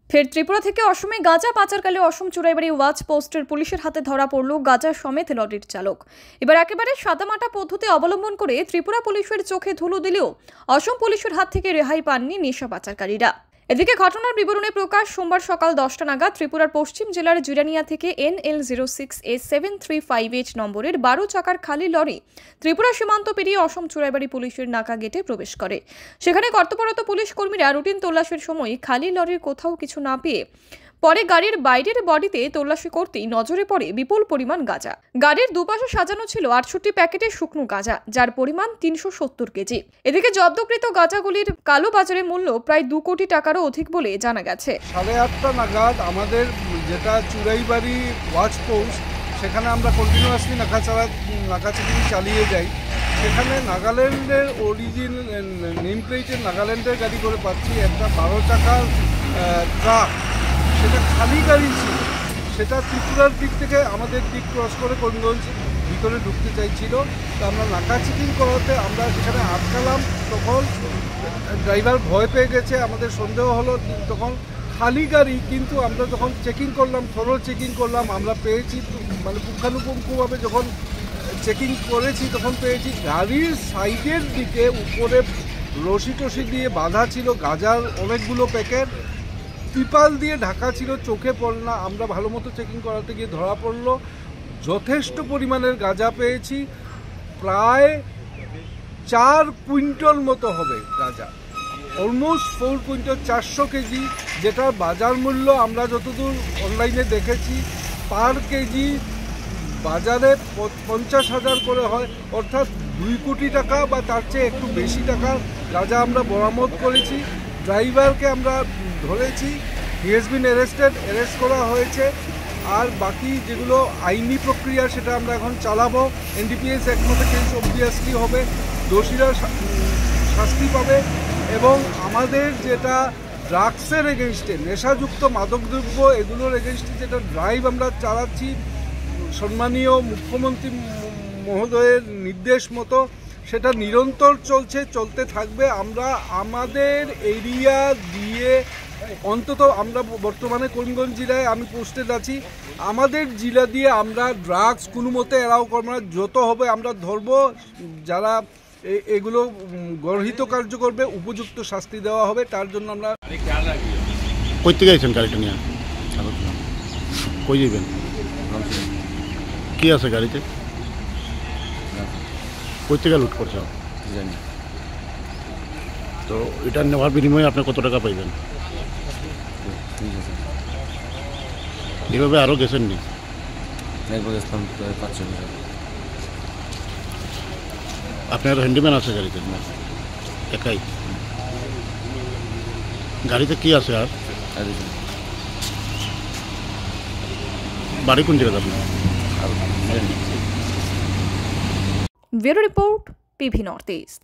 ফের ত্রিপুরা থেকে অসমে গাঁজা পাচারকালে অসম চুরাইবাড়ি ওয়াচ পোস্টের পুলিশের হাতে ধরা পড়ল গাঁজা সমেত লরির চালক। এবার একেবারে সাদামাটা পদ্ধতি অবলম্বন করে ত্রিপুরা পুলিশের চোখে ধুলো দিলেও অসম পুলিশের হাত থেকে রেহাই পাননি নেশা পাচারকারীরা। এদিকে ঘটনার বিবরণে প্রকাশ সোমবার সকাল 10টা নাগাদ ত্রিপুরার পশ্চিম জেলার জিরানিয়া থেকে NL06A735H নম্বরের 12 চাকার খালি লরি ত্রিপুরা সীমান্ত পেরিয়ে অসম চুরাইবাড়ি পুলিশের নাকা গেটে প্রবেশ করে। সেখানে কর্তব্যরত পুলিশ কর্মীরা রুটিন তল্লাশির সময় খালি লরির কোথাও কিছু না পেয়ে পরে গাড়ির বাইরের বডিতে তল্লাশি করতেই নজরে পড়ে বিপুল পরিমাণ গাঁজা। গাড়ির দুপাশে সাজানো ছিল 68 প্যাকেটের শুকনো গাঁজা, যার পরিমাণ 370 কেজি। এদিকে জব্দকৃত গাঁজাগুলির কালো বাজারে মূল্য প্রায় 2 কোটি টাকারও অধিক বলে জানা গেছে। 8:30 নাগাদ আমাদের যেটা চুরাইবাড়ি ওয়াচ পোস্ট, সেখানে আমরা কন্টিনিউয়াসলি নাকাচেকিং চালিয়ে যাই। সেখানে নাগাল্যান্ডের অরিজিন নেম প্লেটের নাগাল্যান্ডের গাড়ি করে পাচ্ছি একটা 12 চাকার ট্রাক। সেটা খালি গাড়ি ছিল, সেটা ত্রিপুরার দিক থেকে আমাদের দিক ক্রস করে করিমগঞ্জ ভিতরে ঢুকতে চাইছিল। তো আমরা নাকা চেকিং করাতে আমরা সেখানে আটকালাম। তখন ড্রাইভার ভয় পেয়ে গেছে, আমাদের সন্দেহ হলো। তখন খালি গাড়ি, কিন্তু আমরা যখন চেকিং করলাম, থরো চেকিং করলাম, আমরা পেয়েছি মানে পুঙ্খানুপুঙ্খভাবে যখন চেকিং করেছি তখন পেয়েছি গাড়ির সাইডের দিকে উপরে রশি টসি দিয়ে বাঁধা ছিল গাঁজার অনেকগুলো প্যাকেট, ত্রিপাল দিয়ে ঢাকা ছিল, চোখে পড়ল না। আমরা ভালো মতো চেকিং করাতে গিয়ে ধরা পড়লো। যথেষ্ট পরিমাণের গাঁজা পেয়েছি, প্রায় 4 কুইন্টাল মতো হবে গাঁজা, অলমোস্ট 4 কুইন্টাল, 400 কেজি, যেটার বাজার মূল্য আমরা যতদূর অনলাইনে দেখেছি পার কেজি বাজারে 50,000 করে হয়, অর্থাৎ 2 কোটি টাকা বা তার চেয়ে একটু বেশি টাকার গাঁজা আমরা বরামদ করেছি। ড্রাইভারকে আমরা ধরেছি, হি হ্যাজ বিন অ্যারেস্ট করা হয়েছে। আর বাকি যেগুলো আইনি প্রক্রিয়া সেটা আমরা এখন চালাবো। NDPS অ্যাক্ট মতো কেস অবভিয়াসলি হবে, দোষীরা শাস্তি পাবে। এবং আমাদের যেটা ড্রাগসের এগেনস্টে, নেশাযুক্ত মাদকদ্রব্য এগুলোর এগেনস্টে যেটা ড্রাইভ আমরা চালাচ্ছি, সম্মানীয় মুখ্যমন্ত্রী মহোদয়ের নির্দেশ মতো সেটা নিরন্তর চলতে থাকবে। আমরা আমাদের এরিয়া দিয়ে অন্তত, আমরা বর্তমানে করিমগঞ্জ জেলায় আমি পোস্টেড আছি, আমাদের জেলা দিয়ে আমরা ড্রাগস কোনো মতে এরাও করবো না। যত হবে আমরা ধরবো, যারা এগুলো গর্হিত কার্য করবে উপযুক্ত শাস্তি দেওয়া হবে। তার জন্য আমরা কই থেকে আইছেন গাড়িটা নিয়ে? কই যাবেন? কি আছে গাড়িতে? কই থেকে লুট করছে জানি। তো এটা নেওয়ার বিনিময়ে আপনি কত টাকা পাইবেন? এভাবে আরও গেছেন নি? আপনার হ্যান্ডিম্যান আছে গাড়িতে না? একাই? গাড়িতে কি আছে আর? বাড়ি কোন জায়গায় আপনার? Bureau report, PV north east.